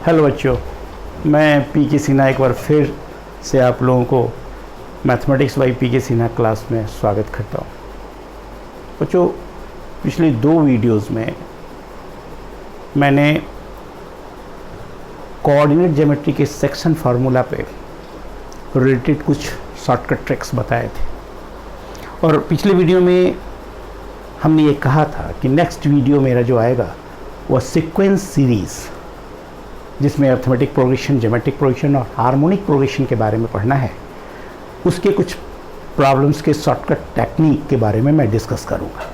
Hello बच्चों, मैं PK. Sinha एक बार फिर से आप लोगों को mathematics by PK. Sinha class में स्वागत करता हूँ। बच्चों, पिछली 2 वीडियोस में मैंने कोऑर्डिनेट ज्योमेट्री के सेक्शन फार्मूला पे रिलेटेड कुछ शॉर्टकट ट्रिक्स बताए थे और पिछले वीडियो में हमने ये कहा था कि नेक्स्ट वीडियो मेरा जो आएगा वह सीक्वेंस सीरीज़, जिसमें अर्थमेटिक प्रोग्रेशन, ज्योमेट्रिक प्रोग्रेशन और हार्मोनिक प्रोग्रेशन के बारे में पढ़ना है, उसके कुछ प्रॉब्लम्स के शॉर्टकट टेक्निक के बारे में मैं डिस्कस करूँगा।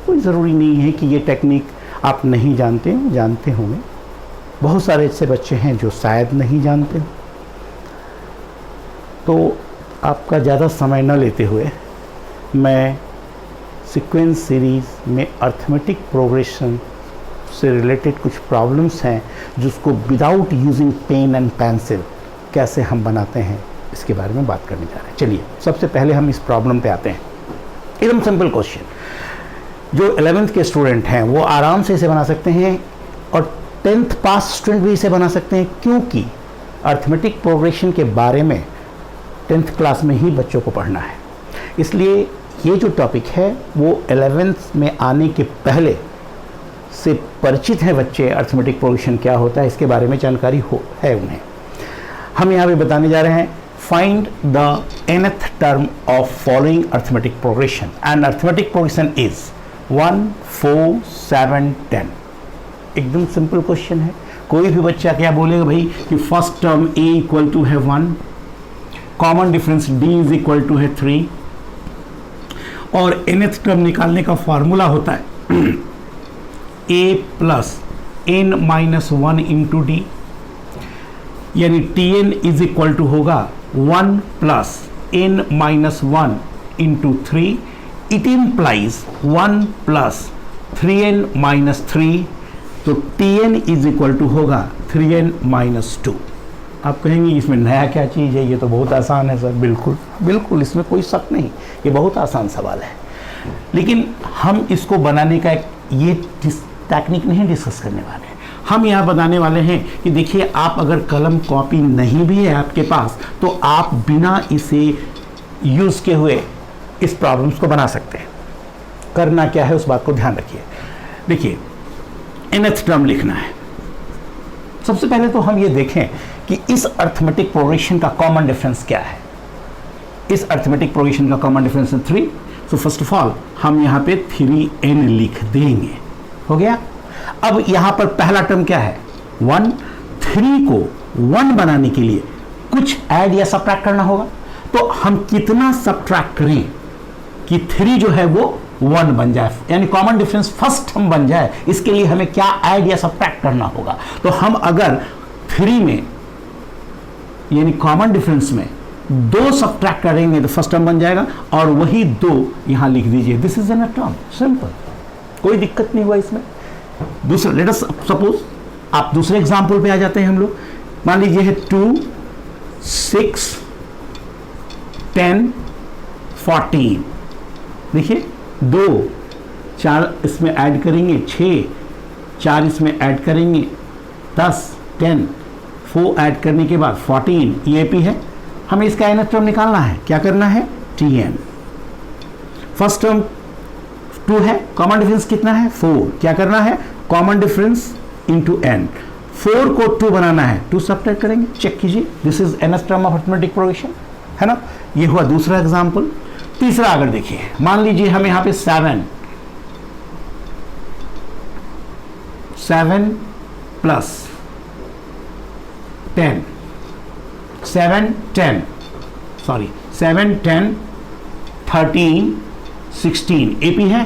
कोई ज़रूरी नहीं है कि ये टेक्निक आप नहीं जानते होंगे। बहुत सारे ऐसे बच्चे हैं जो शायद नहीं जानते हो। तो आपका ज़्यादा समय न लेते हुए मैं सीक्वेंस सीरीज़ में अर्थमेटिक प्रोग्रेशन से रिलेटेड कुछ प्रॉब्लम्स हैं जिसको without using pen and pencil कैसे हम बनाते हैं, इसके बारे में बात करने जा रहे हैं। चलिए, सबसे पहले हम इस प्रॉब्लम पे आते हैं। एकदम सिंपल क्वेश्चन, जो 11th के स्टूडेंट हैं वो आराम से इसे बना सकते हैं और 10th पास स्टूडेंट भी इसे बना सकते हैं, क्योंकि अर्थमेटिक प्रोग्रेशन के बारे में 10th क्लास में ही बच्चों को पढ़ना है। इसलिए ये जो टॉपिक है वो 11th में आने के पहले से परिचित हैं बच्चे। अर्थमेटिक प्रोग्रेशन क्या होता है इसके बारे में जानकारी है उन्हें। हम यहाँ पे बताने जा रहे हैं, find the nth term of following arithmetic progression and arithmetic progression is 1, 4, 7, 10। एकदम सिंपल क्वेश्चन है। कोई भी बच्चा क्या बोलेगा भाई कि first term a equal to है 1, common difference d is equal to है 3 और nth टर्म निकालने का फॉर्मूला होता है a plus n minus 1 into D, यानी tn इज इक्वल टू होगा 1 plus n minus 1 into 3। It implies 1 plus 3n minus 3, तो tn इज इक्वल टू होगा 3n माइनस 2। आप कहेंगे इसमें नया क्या चीज़ है, ये तो बहुत आसान है सर। बिल्कुल बिल्कुल, इसमें कोई शक नहीं, ये बहुत आसान सवाल है। लेकिन हम इसको बनाने का ये टेक्निक नहीं डिस्कस करने वाले हैं। हम यहाँ बताने वाले हैं कि देखिए, आप अगर कलम कॉपी नहीं भी है आपके पास तो आप बिना इसे यूज़ किए हुए इस प्रॉब्लम्स को बना सकते हैं। करना क्या है उस बात को ध्यान रखिए। देखिए, nth टर्म लिखना है। सबसे पहले तो हम ये देखें कि इस अर्थमेटिक प्रोग्रेशन का कॉमन डिफरेंस क्या है। इस अर्थमेटिक प्रोग्रेशन का कॉमन डिफरेंस है 3। तो फर्स्ट ऑफ ऑल हम यहाँ पे 3n लिख देंगे। हो गया। अब यहाँ पर पहला टर्म क्या है 1। 3 को 1 बनाने के लिए कुछ ऐड या सब्ट्रैक्ट करना होगा। तो हम कितना सब्ट्रैक्ट करें कि 3 जो है वो 1 बन जाए, यानी कॉमन डिफरेंस फर्स्ट टर्म बन जाए। इसके लिए हमें क्या ऐड या सब्ट्रैक्ट करना होगा। तो हम अगर 3 में यानी कॉमन डिफरेंस में 2 सब्ट्रैक्ट करेंगे तो फर्स्ट टर्म बन जाएगा और वही 2 यहां लिख दीजिए। This is an term, simple, कोई दिक्कत नहीं हुआ इसमें। दूसरा, लेट अस सपोज, आप दूसरे एग्जांपल पे आ जाते हैं हम लोग। मान लीजिए है 2, 6, 10, 14। देखिए 2, 4 इसमें ऐड करेंगे, 6, 4 इसमें ऐड करेंगे, 10, 10, 4 ऐड करने के बाद 14, ये पी है। हमें इसका nth टर्म निकालना है। क्या करना है tn। फर्स्ट टर्म 2 है, कॉमन डिफरेंस कितना है 4। क्या करना है कॉमन डिफरेंस इंटू n। 4 को 2 बनाना है, 2 सब्ट्रैक्ट करेंगे। चेक कीजिए, this is nth term of arithmetic progression, है ना। ये हुआ दूसरा एग्जांपल। तीसरा अगर देखिए, मान लीजिए हमें यहाँ पे 7 प्लस 10, 7, 10, 13, 16 AP है।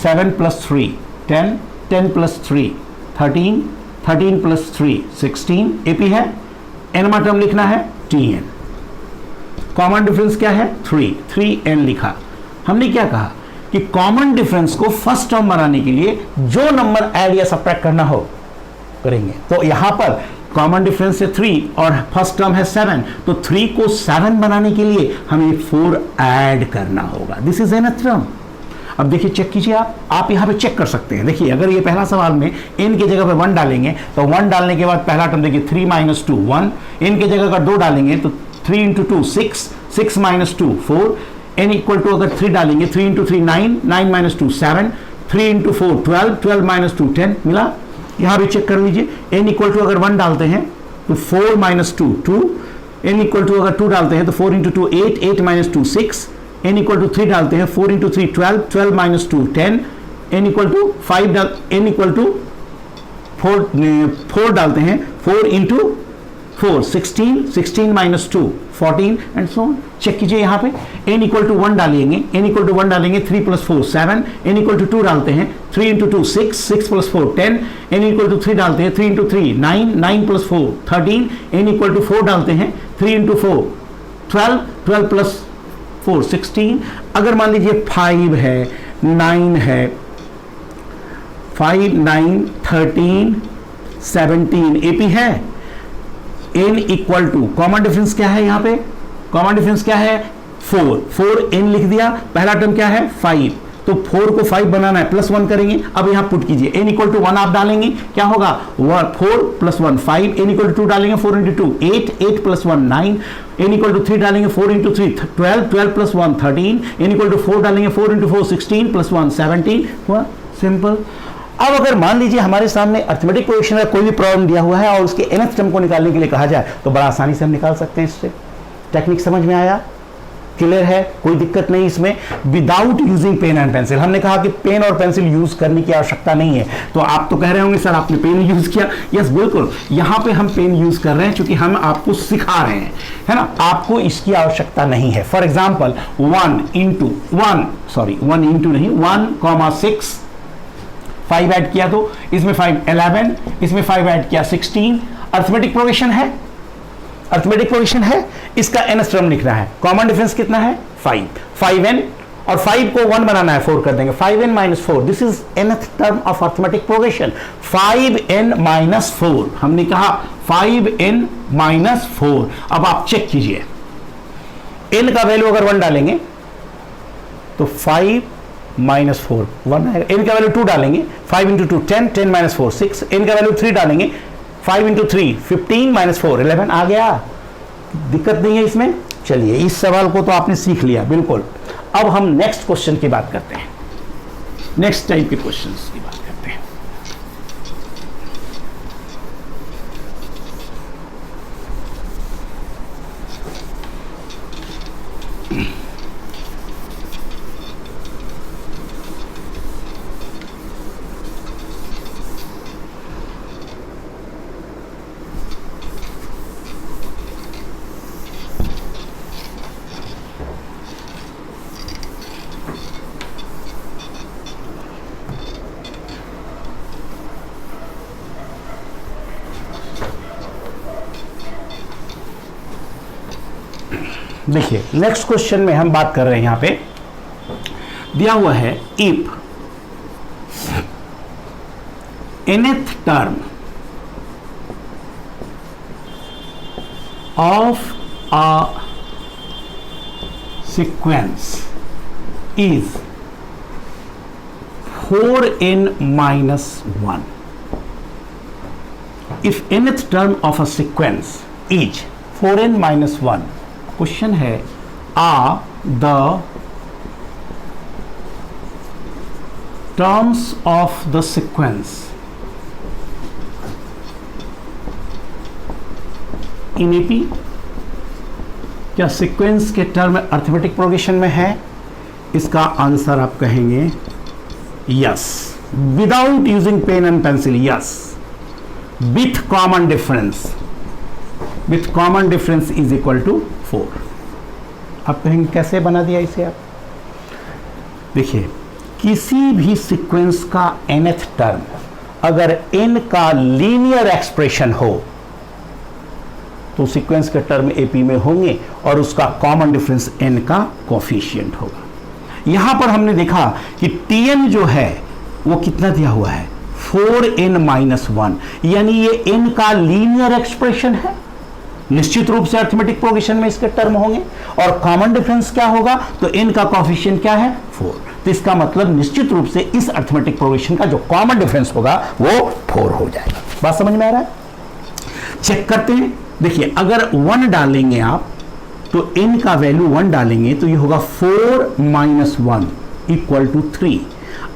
7 प्लस 3 10, 10 प्लस 3 13, 13 प्लस 3 16 AP है। nवां टर्म लिखना है tn। कॉमन डिफरेंस क्या है 3n लिखा। हमने क्या कहा कि कॉमन डिफरेंस को फर्स्ट टर्म बनाने के लिए जो नंबर ऐड या सब्ट्रैक्ट करना हो करेंगे। तो यहां पर कॉमन डिफरेंस है 3 और फर्स्ट टर्म है 7, तो 3 को 7 बनाने के लिए हमें 4 ऐड करना होगा। This is nth term. अब देखिए चेक कीजिए, आप यहाँ पे चेक कर सकते हैं। देखिए अगर ये पहला सवाल में n की जगह पे 1 डालेंगे तो 1 डालने के बाद पहला टर्म देखिए 3 - 2 1, n की जगह अगर 2 डालेंगे तो 3 × 2 6, 6 - 2 4, n इक्वल टू अगर 3 डालेंगे 3 × 3 9, 9 - 2 7, 3 × 4 12, 12 - 2 10 मिला। यहाँ भी चेक कर लीजिए, n इक्वल टू अगर 1 डालते हैं तो 4 - 2 2, n इक्वल टू अगर 2 डालते हैं तो 4 × 2 8, 8 - 2 6, n इक्वल टू 3 डालते हैं 4 × 3 12, 12 - 2 10, n equal to 5 n equal to 4 डालते हैं 4 × 4 16, 16 - 2 14 एंड सो ऑन। चेक कीजिए यहाँ पे n इक्वल टू 1 डालेंगे, n इक्वल टू 1 डालेंगे 3 + 4 7, n इक्वल टू 2 डालते हैं 3 × 2 6, 6 + 4 10, n इक्वल टू 3 डालते हैं 3 × 3 9, 9 + 4 13, n इक्वल टू 4 डालते हैं 3 × 4 12, 12 + 4 16। अगर मान लीजिए 5 है 9 है 5 9 13 17 AP है, n equal to common difference क्या है यहाँ पे, कॉमन डिफरेंस क्या है 4 n लिख दिया, पहला टर्म क्या है 5, तो 4 को 5 बनाना है +1 करेंगे। अब यहाँ पुट कीजिए n इक्वल टू 1 आप डालेंगे क्या होगा 4 + 1 5, n इक्वल टू 2 डालेंगे 4 × 2 8, 8 + 1 9, n इक्वल टू 3 डालेंगे 4 × 3 12, 12 + 1 13, n इक्वल टू 4 डालेंगे 4 × 4 16 + 1 17 हुआ सिंपल। अब अगर मान लीजिए हमारे सामने अरिथमेटिक प्रोग्रेशन का कोई भी प्रॉब्लम दिया हुआ है और उसके nth टर्म को निकालने के लिए कहा जाए तो बड़ा आसानी से हम निकाल सकते हैं। इससे टेक्निक समझ में आया, क्लियर है, कोई दिक्कत नहीं इसमें, without using pen and pencil. हमने कहा कि पेन और पेंसिल यूज करने की आवश्यकता नहीं है, तो आप तो कह रहे होंगे सर आपने पेन यूज किया। यस बिल्कुल, यहां पे हम पेन यूज कर रहे हैं क्योंकि हम आपको सिखा रहे हैं, है ना, आपको इसकी आवश्यकता नहीं है। फॉर एग्जाम्पल 1 इंटू नहीं 1,6 5 ऐड किया तो इसमें 5 11, इसमें 5 ऐड किया 16। अरिथमेटिक प्रोग्रेशन है, अरिथमेटिक प्रोग्रेशन है, इसका nth टर्म लिखना है, कॉमन डिफरेंस कितना है 5n और 5 को 1 बनाना है 4 कर देंगे 5n - 4, this is nth term of arithmetic progression 5n - 4। हमने कहा 5n - 4। अब आप चेक कीजिए n का वैल्यू अगर 1 डालेंगे तो 5 - 4 1 आएगा, n का वैल्यू 2 डालेंगे 5 × 2 10, 10 - 4 6, n का वैल्यू 3 डालेंगे 5 × 3 15 - 4 11 आ गया, दिक्कत नहीं है इसमें। चलिए इस सवाल को तो आपने सीख लिया बिल्कुल। अब हम नेक्स्ट क्वेश्चन की बात करते हैं, नेक्स्ट टाइप के क्वेश्चंस की बात करते हैं। देखिए नेक्स्ट क्वेश्चन में हम बात कर रहे हैं, यहां पे दिया हुआ है if nth term of a sequence is 4n - 1, if nth term of a sequence is 4n - 1, question है are the terms of the sequence in AP, क्या सीक्वेंस के टर्म अरिथमेटिक प्रोग्रेशन में है? इसका आंसर आप कहेंगे yes, without using pen and pencil yes, with common difference, with common difference is equal to 4। आप कहेंगे कैसे बना दिया इसे आप? देखिए किसी भी सीक्वेंस का nth टर्म अगर n का लीनियर एक्सप्रेशन हो तो सीक्वेंस के टर्म AP में होंगे और उसका कॉमन डिफरेंस n का कोफिशिएंट होगा। यहां पर हमने देखा कि Tn जो है वो कितना दिया हुआ है 4n - 1, यानी ये n का लीनियर एक्सप्रेशन है, निश्चित रूप से अरिथमेटिक प्रोग्रेशन में इसके टर्म होंगे और कॉमन डिफरेंस क्या होगा तो n का कोफिशिएंट क्या है 4। तो इसका मतलब निश्चित रूप से इस अर्थमेटिक प्रोग्रेशन का जो कॉमन डिफरेंस होगा वो 4 हो जाएगा। बात समझ में आ रहा है? चेक करते हैं। देखिए अगर 1 डालेंगे आप तो n का वैल्यू 1 डालेंगे तो ये होगा 4 माइनस 1 इक्वल टू 3।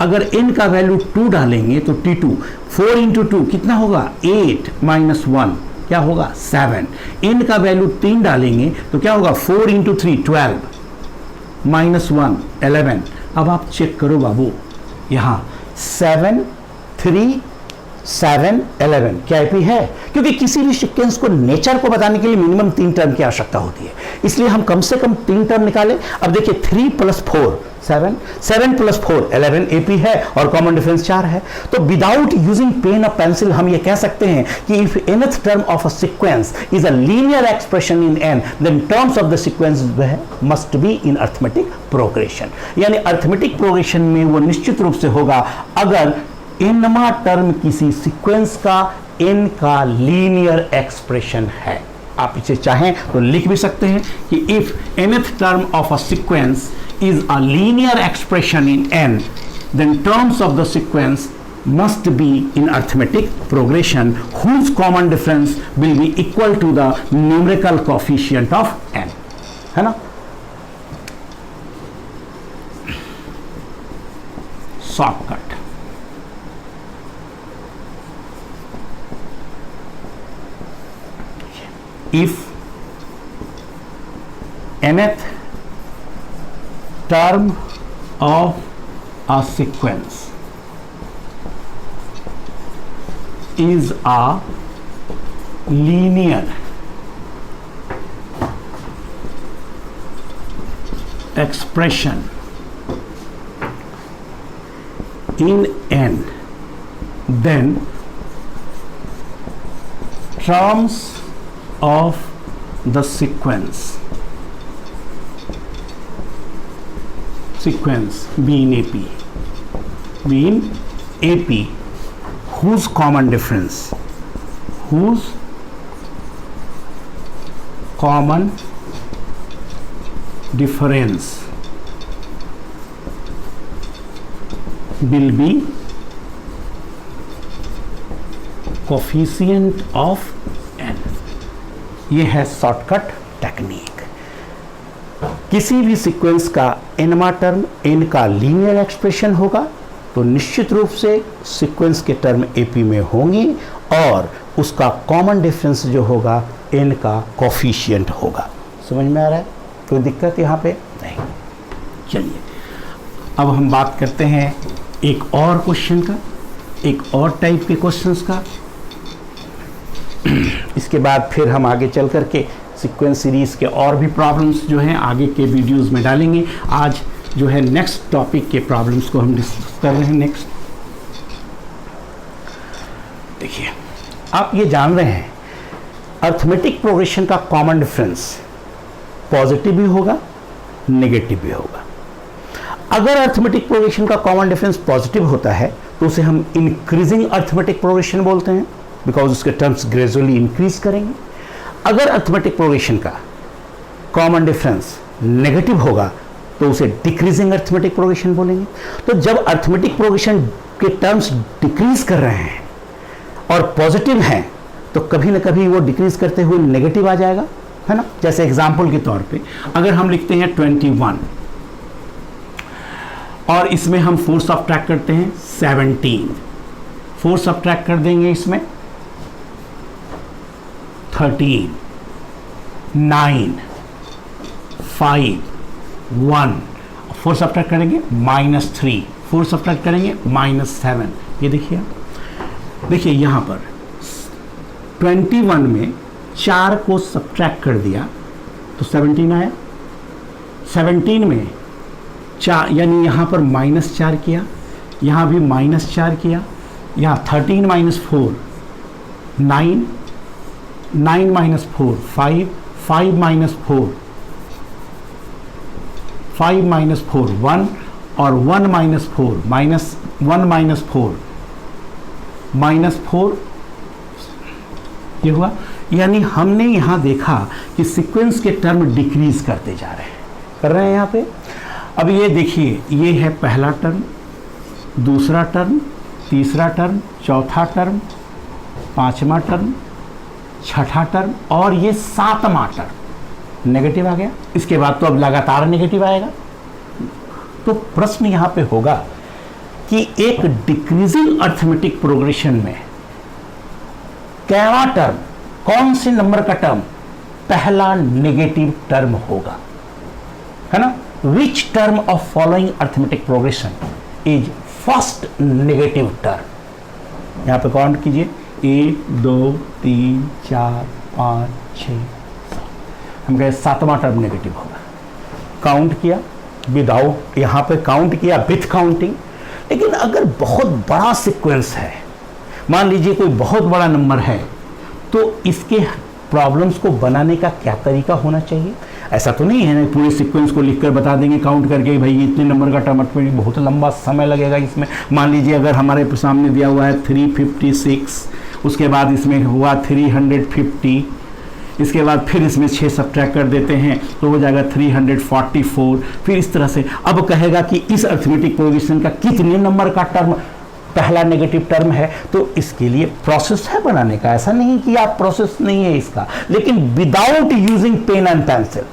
अगर n का वैल्यू 2 डालेंगे तो t2 4 इंटू 2 कितना होगा 8 माइनस 1 क्या होगा 7। n का वैल्यू 3 डालेंगे तो क्या होगा 4 इंटू 3 12 माइनस 1 11। अब आप चेक करो बाबू यहां 7 3 7 11 क्या एपी है? क्योंकि किसी भी सीक्वेंस को नेचर को बताने के लिए मिनिमम 3 टर्म की आवश्यकता होती है, इसलिए हम कम से कम 3 टर्म निकालें। अब देखिए 3 प्लस 4 7 7 प्लस 4 11 एपी है और कॉमन डिफरेंस 4 है। तो विदाउट यूजिंग पेन और पेंसिल हम ये कह सकते हैं कि if nth term of a sequence is a linear expression in n then terms of the sequence must be in arithmetic progression. यानी अर्थमेटिक प्रोग्रेशन में वो निश्चित रूप से होगा अगर nवां टर्म किसी सीक्वेंस का n का लीनियर एक्सप्रेशन है। आप इसे चाहें तो लिख भी सकते हैं कि if nth term of a sequence is a linear expression in n, then terms of the sequence must be in arithmetic progression whose common difference will be equal to the numerical coefficient of n, है ना? Shortcut. If nth term of a sequence is a linear expression in n, then terms of the sequence be in AP whose common difference will be coefficient of n। ये है shortcut technique. किसी भी sequence का nवां term n का linear expression होगा तो निश्चित रूप से सीक्वेंस के टर्म AP में होंगे और उसका कॉमन डिफरेंस जो होगा n का कोफिशिएंट होगा। समझ में आ रहा है? कोई दिक्कत यहाँ पे नहीं। चलिए अब हम बात करते हैं एक और क्वेश्चन का, एक और टाइप के क्वेश्चंस का। इसके बाद फिर हम आगे चल करके सीक्वेंस सीरीज के और भी प्रॉब्लम्स जो हैं आगे के वीडियोस में डालेंगे। आज जो है नेक्स्ट टॉपिक के प्रॉब्लम्स को हम डिस्कस कर रहे हैं। नेक्स्ट देखिए आप ये जान रहे हैं अर्थमेटिक प्रोग्रेशन का कॉमन डिफरेंस पॉजिटिव भी होगा नेगेटिव भी होगा। अगर अर्थमेटिक प्रोग्रेशन का कॉमन डिफरेंस पॉजिटिव होता है तो उसे हम इंक्रीजिंग अर्थमेटिक प्रोग्रेशन बोलते हैं बिकॉज उसके टर्म्स ग्रेजुअली इंक्रीज करेंगे। अगर अर्थमेटिक प्रोग्रेशन का कॉमन डिफरेंस नेगेटिव होगा तो उसे डिक्रीजिंग अर्थमेटिक प्रोग्रेशन बोलेंगे। तो जब अर्थमेटिक प्रोग्रेशन के टर्म्स डिक्रीज कर रहे हैं और पॉजिटिव हैं तो कभी ना कभी वो डिक्रीज करते हुए नेगेटिव आ जाएगा, है ना? जैसे एग्जांपल के तौर पे अगर हम लिखते हैं 21 और इसमें हम 4 सब्ट्रैक्ट करते हैं 17, 4 सब्ट्रैक्ट कर देंगे इसमें 13, 9, 5, 1, 4 सब्ट्रैक्ट करेंगे -3, 4 सब्ट्रैक्ट करेंगे -7। ये देखिए यहाँ पर 21 में 4 को सब्ट्रैक्ट कर दिया तो 17 आया। 17 में 4 यानी यहाँ पर -4 किया, यहाँ भी -4 किया, यहाँ 13 - 4 9, 9 - 4 5, 5 - 4 5 - 4 1 और 1 - 4 -1 - 4 -4 ये हुआ। यानी हमने यहाँ देखा कि सीक्वेंस के टर्म डिक्रीज करते जा रहे हैं, कर रहे हैं यहाँ पे। अब ये देखिए, ये है पहला टर्म, दूसरा टर्म, तीसरा टर्म, चौथा टर्म, पांचवा टर्म, छठा टर्म और ये सातवां टर्म नेगेटिव आ गया। इसके बाद तो अब लगातार नेगेटिव आएगा। तो प्रश्न यहां पे होगा कि एक डिक्रीजिंग अर्थमेटिक प्रोग्रेशन में कैवा टर्म, कौन से नंबर का टर्म पहला नेगेटिव टर्म होगा, है ना? विच term of following arithmetic progression is first negative term? यहां पे काउंट कीजिए, 1 2 3 4 5 6 7। हम कहे सातवां टर्म नेगेटिव होगा। काउंट किया विदाउट, यहां पे काउंट किया विथ काउंटिंग। लेकिन अगर बहुत बड़ा सीक्वेंस है, मान लीजिए कोई बहुत बड़ा नंबर है, तो इसके प्रॉब्लम्स को बनाने का क्या तरीका होना चाहिए? ऐसा तो नहीं है ना पूरे सीक्वेंस को लिखकर बता देंगे काउंट करके भाई इतने नंबर का टर्म, बहुत लंबा समय लगेगा इसमें। मान लीजिए अगर हमारे सामने दिया हुआ है 356, उसके बाद इसमें हुआ 350, इसके बाद फिर इसमें 6 सब्ट्रैक्ट कर देते हैं तो हो जाएगा 344। फिर इस तरह से अब कहेगा कि इस अर्थमेटिक प्रोग्रेशन का कितने नंबर का टर्म पहला नेगेटिव टर्म है। तो इसके लिए प्रोसेस है बनाने का, ऐसा नहीं कि आप प्रोसेस नहीं है इसका, लेकिन without using pen and pencil.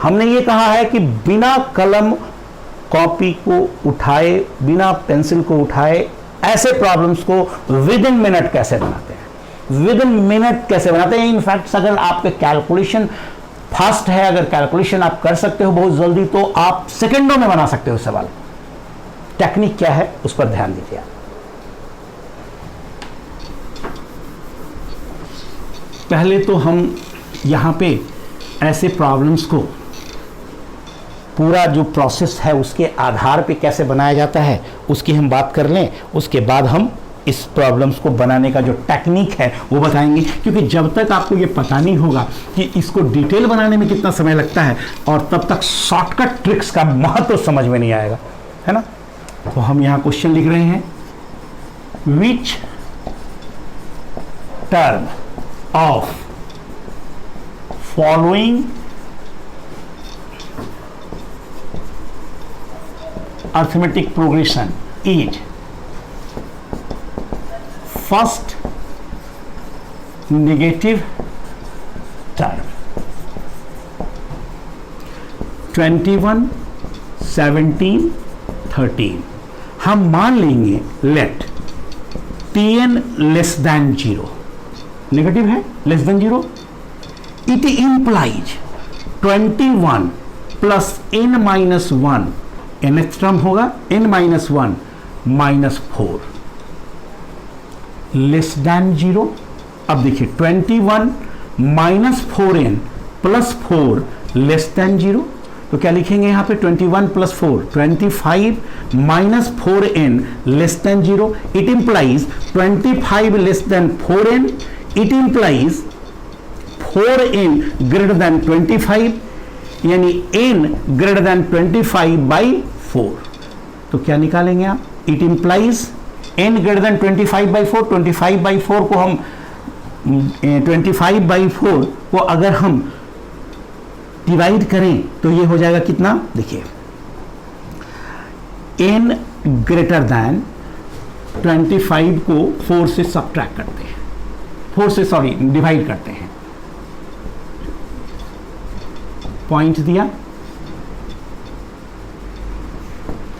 हमने ये कहा है कि बिना कलम कॉपी को उठाए, बिना पेंसिल को उठाए ऐसे प्रॉब्लम्स को विद इन मिनट कैसे बनाते हैं, विद इन मिनट कैसे बनाते हैं। इनफैक्ट अगर आपके कैलकुलेशन फास्ट है, अगर कैलकुलेशन आप कर सकते हो बहुत जल्दी, तो आप सेकंडों में बना सकते हो सवाल। टेक्निक क्या है उस पर ध्यान दीजिए आप। पहले तो हम यहां पे ऐसे प्रॉब्लम्स को पूरा जो प्रोसेस है उसके आधार पे कैसे बनाया जाता है उसकी हम बात कर लें। उसके बाद हम इस प्रॉब्लम्स को बनाने का जो टेक्निक है वो बताएंगे, क्योंकि जब तक आपको ये पता नहीं होगा कि इसको डिटेल बनाने में कितना समय लगता है, और तब तक शॉर्टकट ट्रिक्स का महत्व समझ में नहीं आएगा, है ना। तो हम यहाँ क्वेश्चन लिख रहे हैं, which term of following arithmetic progression is first negative term. 21, 17, 13 हम मान लेंगे let Tn less than 0, negative है, less than 0। It implies 21 plus n minus 1, nth term होगा n minus 1 minus 4 less than 0। अब देखिए 21 minus 4n plus 4 less than 0, तो क्या लिखेंगे यहाँ पे 21 plus 4, 25 minus 4n less than 0। It implies 25 less than 4n, it implies 4n greater than 25, यानी n greater than 25 by 4। तो क्या निकालेंगे आप, it implies n greater than 25 by 4। 25 by 4 को हम 25 बाई 4 को अगर हम डिवाइड करें तो ये हो जाएगा कितना, देखिए n ग्रेटर देन 25 को 4 से सब्ट्रैक्ट करते हैं, 4 से सॉरी डिवाइड करते हैं, पॉइंट दिया,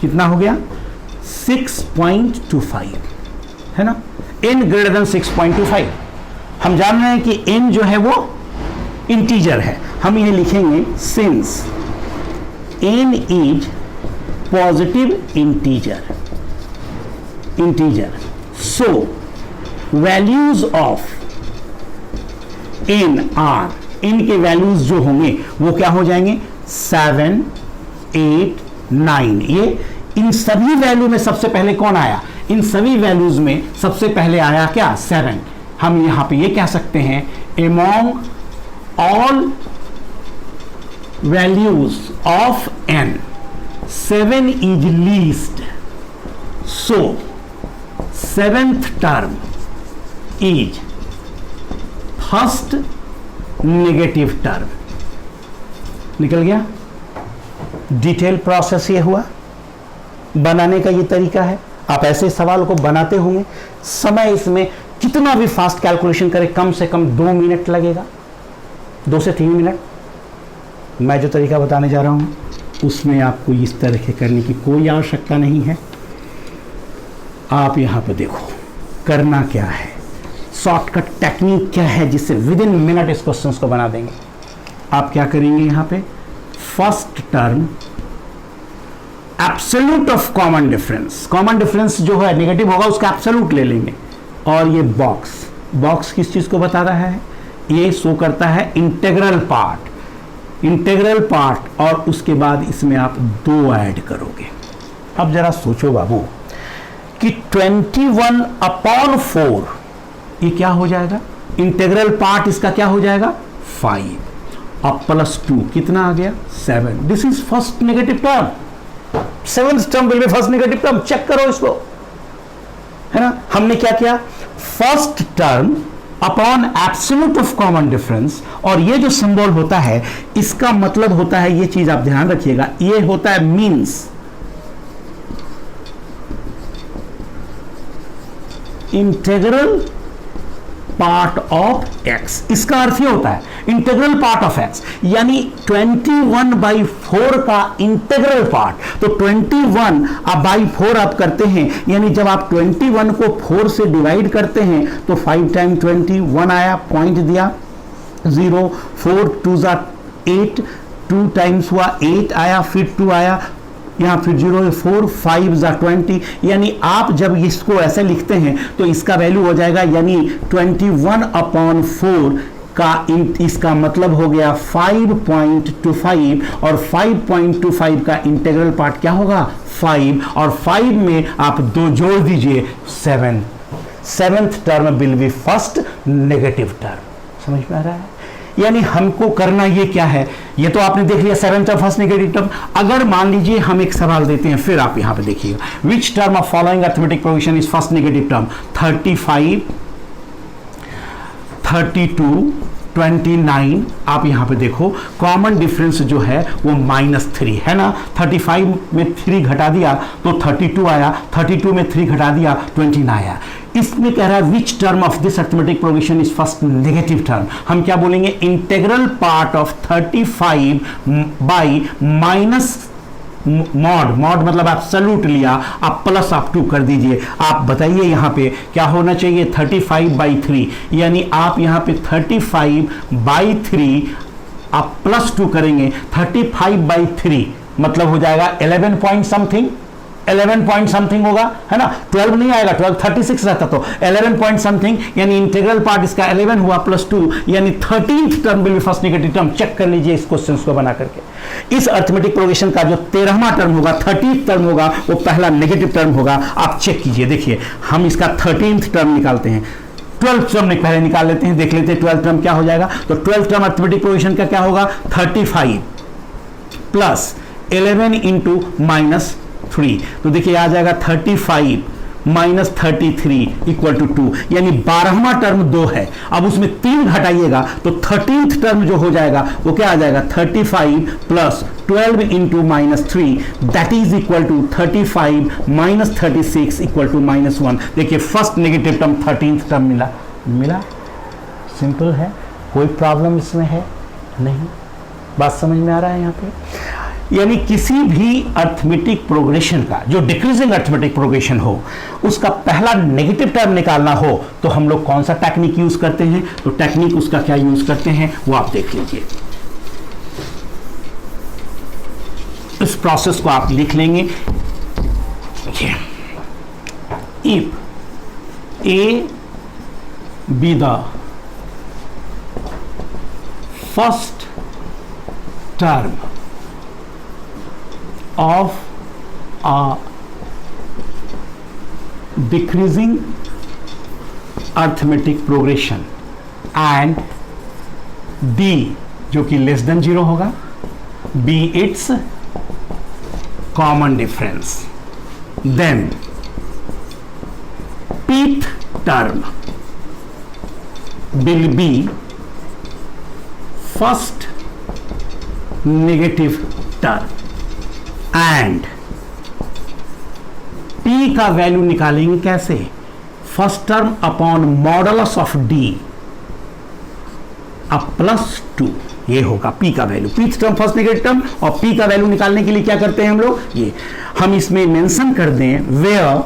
कितना हो गया 6.25, है ना। n ग्रेटर देन 6.25, हम जान रहे हैं कि n जो है वो इंटीजर है, हम ये लिखेंगे since n is positive integer, so values of n are, n के वैल्यूज जो होंगे वो क्या हो जाएंगे 7, 8, 9। ये इन सभी वैल्यू में सबसे पहले कौन आया, इन सभी वैल्यूज में सबसे पहले आया क्या 7। हम यहां पे ये कह सकते हैं among all values of n 7 is least, so 7th term is first negative term। निकल गया। डिटेल प्रोसेस ये हुआ, बनाने का ये तरीका है। आप ऐसे सवाल को बनाते होंगे, समय इसमें कितना भी फास्ट कैलकुलेशन करें कम से कम 2 मिनट लगेगा, 2 से 3 मिनट। मैं जो तरीका बताने जा रहा हूं उसमें आपको इस तरह के करने की कोई आवश्यकता नहीं है। आप यहां पर देखो करना क्या है, शॉर्टकट टेक्निक क्या है जिससे विद इन मिनट इस क्वेश्चंस को बना देंगे। आप क्या करेंगे, यहां पे first term absolute of common difference, common difference जो है नेगेटिव होगा उसका एब्सोल्यूट ले लेंगे, और ये बॉक्स किस चीज को बता रहा है, ये शो करता है इंटीग्रल पार्ट, और उसके बाद इसमें आप 2 ऐड करोगे। अब जरा सोचो बाबू कि 21/4 ये क्या हो जाएगा, इंटीग्रल पार्ट इसका क्या हो जाएगा 5, अब +2 कितना आ गया 7। This is first negative term, 7th term will be first negative term. Check करो इसको, है ना। हमने क्या किया, first term upon absolute of common difference, और ये जो सिंबल होता है इसका मतलब होता है, ये चीज आप ध्यान रखिएगा, ये होता है means, integral part of x. इसका अर्थ ये होता है इंटीग्रल पार्ट ऑफ एक्स, यानी 21/4 का इंटीग्रल पार्ट। तो 21/4 आप करते हैं, यानी जब आप 21 को 4 से डिवाइड करते हैं तो 5 टाइम 21 आया, पॉइंट दिया 0, 4 2 8, 2 टाइम्स हुआ 8 आया, फिर 2 आया, यहाँ फिर 0 4 5 20, यानी आप जब इसको ऐसे लिखते हैं तो इसका वैल्यू हो जाएगा, यानी 21/4 का इसका मतलब हो गया 5.25, और 5.25 का इंटीग्रल पार्ट क्या होगा 5, और 5 में आप 2 जोड़ दीजिए 7। 7th term will be first negative term. समझ में आ रहा है, यानी हमको करना ये क्या है, ये तो आपने देख लिया 7th term first negative term. अगर मान लीजिए हम एक सवाल देते हैं, फिर आप यहां पे देखिएगा, विच term of following arithmetic progression is first negative term, 35 32 29। आप यहां पे देखो कॉमन डिफरेंस जो है वो -3 है ना, 35 में 3 घटा दिया तो 32 आया, 32 में 3 घटा दिया 29 आया। इसमें कह रहा है विच term of this arithmetic progression is first negative term. हम क्या बोलेंगे, integral part of 35 by minus mod मतलब एब्सोल्यूट लिया, आप प्लस आप 2 कर दीजिए। आप बताइए यहां पे क्या होना चाहिए, 35/3, यानी आप यहां पे 35/3 आप +2 करेंगे, 35/3 मतलब हो जाएगा 11 पॉइंट समथिंग, 11 पॉइंट समथिंग होगा, है ना। 12 नहीं आएगा, 12 36 रहता, तो 11 पॉइंट समथिंग, यानी इंटीग्रल पार्ट इसका 11 हुआ +2, यानी 13th term will be first negative term. Check कर लीजिए इस क्वेश्चन को बना करके, इस अरिथमेटिक प्रोग्रेशन का जो 13वां टर्म होगा, 30th टर्म होगा, वो पहला नेगेटिव टर्म होगा। आप चेक कीजिए, देखिए हम इसका 13th टर्म निकालते हैं, 12th टर्म पहले निकाल लेते हैं, देख लेते हैं 12th टर्म क्या हो जाएगा। तो 12th टर्म अरिथमेटिक प्रोग्रेशन का क्या होगा, 35 + 11 × -3, तो देखिए आ जाएगा 35 - 33 = 2, यानी 12वां टर्म 2 है। अब उसमें 3 घटाइएगा तो 13th टर्म जो हो जाएगा वो क्या आ जाएगा, 35 + 12 × -3 दैट इज इक्वल टू 35 - 36 = -1। देखिए first negative term 13th term मिला। सिंपल है, कोई प्रॉब्लम इसमें है नहीं। बात समझ में आ रहा है यहाँ पे, यानी किसी भी अरिथमेटिक प्रोग्रेशन का जो डिक्रीजिंग अरिथमेटिक प्रोग्रेशन हो, उसका पहला नेगेटिव टर्म निकालना हो तो हम लोग कौन सा टेक्निक यूज करते हैं, तो टेक्निक उसका क्या यूज करते हैं वो आप देख लीजिए। इस प्रोसेस को आप लिख लेंगे, if A be the first term of a decreasing arithmetic progression and D जो कि <0 होगा, be its common difference, then pth term will be first negative term। And p का वैल्यू निकालेंगे कैसे, first term upon modulus of d अब +2, ये होगा p का value, pth term first negative term, और p का वैल्यू निकालने के लिए क्या करते हैं हम लोग, ये हम इसमें मेंशन कर दें वेयर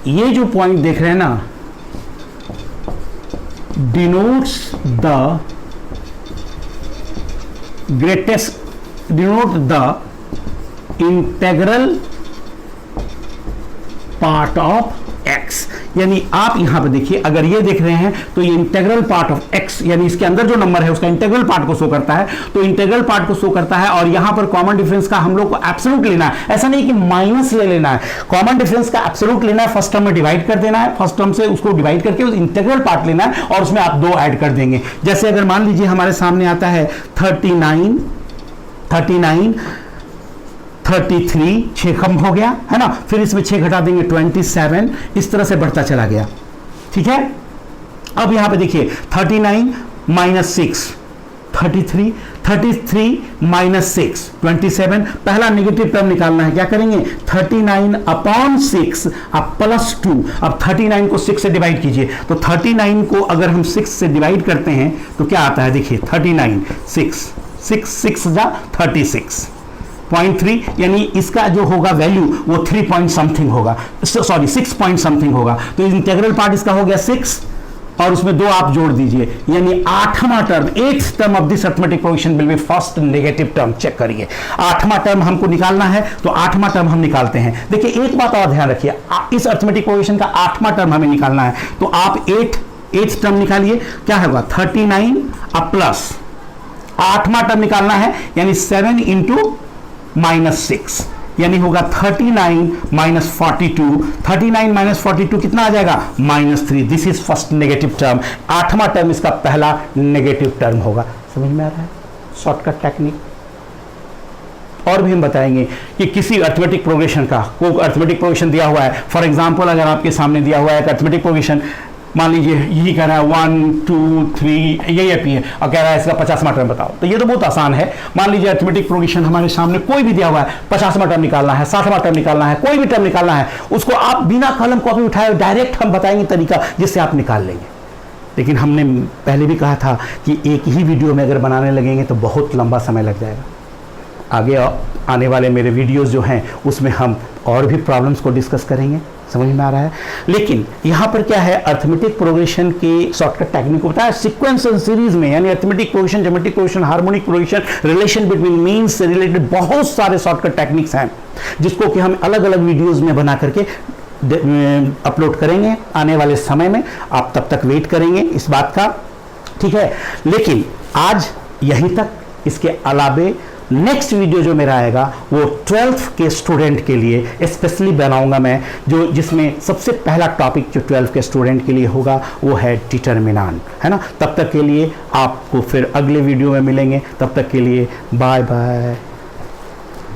ये जो पॉइंट देख रहे हैं ना denotes the greatest, denote the integral part of x, यानी आप यहां पे देखिए, अगर ये देख रहे हैं तो ये इंटीग्रल पार्ट ऑफ x, यानी इसके अंदर जो नंबर है उसका इंटीग्रल पार्ट को शो करता है, तो इंटीग्रल पार्ट को शो करता है। और यहां पर कॉमन डिफरेंस का हम लोग को एब्सोल्यूट लेना है, ऐसा नहीं कि माइनस ले लेना है, कॉमन डिफरेंस का एब्सोल्यूट लेना है, फर्स्ट टर्म में डिवाइड कर देना है, फर्स्ट टर्म से उसको डिवाइड करके उस इंटीग्रल पार्ट लेना है और उसमें आप 2 ऐड कर देंगे। जैसे अगर मान लीजिए हमारे सामने आता है 39 33, 6 कम हो गया है ना, फिर इसमें 6 घटा देंगे 27, इस तरह से बढ़ता चला गया, ठीक है। अब यहां पे देखिए 39 माइनस 6 33, 33 माइनस 6 27, पहला नेगेटिव टर्म निकालना है, क्या करेंगे 39 अपॉन 6 अब +2, अब 39 को 6 से डिवाइड कीजिए, तो 39 को अगर हम 6 से डिवाइड करते हैं तो क्या आता है, देखिए 39 6 जा 36.3, यानी इसका जो होगा वैल्यू वो 3 पॉइंट समथिंग होगा, सॉरी 6 पॉइंट समथिंग होगा। तो इंटीग्रल पार्ट इसका हो गया 6 और उसमें 2 आप जोड़ दीजिए, यानी 8वां term, 8th term of this arithmetic progression will be first negative term. Check करिए 8वां टर्म हमको निकालना है, तो 8वां टर्म हम निकालते हैं। देखिए एक बात और ध्यान रखिए, इस अरिथमेटिक प्रोग्रेशन का 8वां टर्म हमें निकालना है, तो आप 8th टर्म निकालिए, क्या होगा 39 अब प्लस 8वां टर्म निकालना है, यानी 7 इंटू -6, यानी होगा 39 माइनस 42, 39 माइनस 42 कितना आ जाएगा -3, this is first negative term, 8वां टर्म इसका पहला नेगेटिव टर्म होगा। समझ में आ रहा है शॉर्टकट टेक्निक। और भी हम बताएंगे कि किसी अरिथमेटिक प्रोग्रेशन का, कोई अरिथमेटिक प्रोग्रेशन दिया हुआ है, फॉर एग्जांपल अगर आपके सामने दिया हुआ है एक अरिथमेटिक प्रोग्रेशन, मान लीजिए यही कह रहा है 1 2 3 यही अपी है और कह रहा है इसका 50वां टर्म बताओ, तो ये तो बहुत आसान है। मान लीजिए अरिथमेटिक प्रोग्रेशन हमारे सामने कोई भी दिया हुआ है, 50वां टर्म निकालना है, 60वां टर्म निकालना है, कोई भी टर्म निकालना है, उसको आप बिना कलम कॉपी उठाए डायरेक्ट हम बताएंगे तरीका जिससे आप निकाल लेंगे। लेकिन हमने पहले भी कहा था कि एक ही वीडियो में अगर बनाने लगेंगे तो बहुत लंबा समय लग जाएगा। आगे आने वाले मेरे वीडियोस जो हैं उसमें हम और भी प्रॉब्लम्स को डिस्कस करेंगे। समझ में आ रहा है। लेकिन यहाँ पर क्या है, अरिथमेटिक प्रोग्रेशन की शॉर्टकट टेक्निक को बताया सीक्वेंस एंड सीरीज में, यानी arithmetic progression, geometric progression, harmonic progression, relation between means से रिलेटेड बहुत सारे शॉर्टकट टेक्निक्स हैं जिसको कि हम अलग अलग वीडियोस में बना करके अपलोड करेंगे आने वाले समय में। आप तब तक वेट करेंगे इस बात का, ठीक है। लेकिन आज यहीं तक, इसके अलावे नेक्स्ट वीडियो जो मेरा आएगा वो 12th के स्टूडेंट के लिए स्पेशली बनाऊंगा मैं, जो जिसमें सबसे पहला टॉपिक जो 12th के स्टूडेंट के लिए होगा वो है डिटर्मिनेंट, है ना। तब तक के लिए आपको फिर अगले वीडियो में मिलेंगे, तब तक के लिए बाय बाय।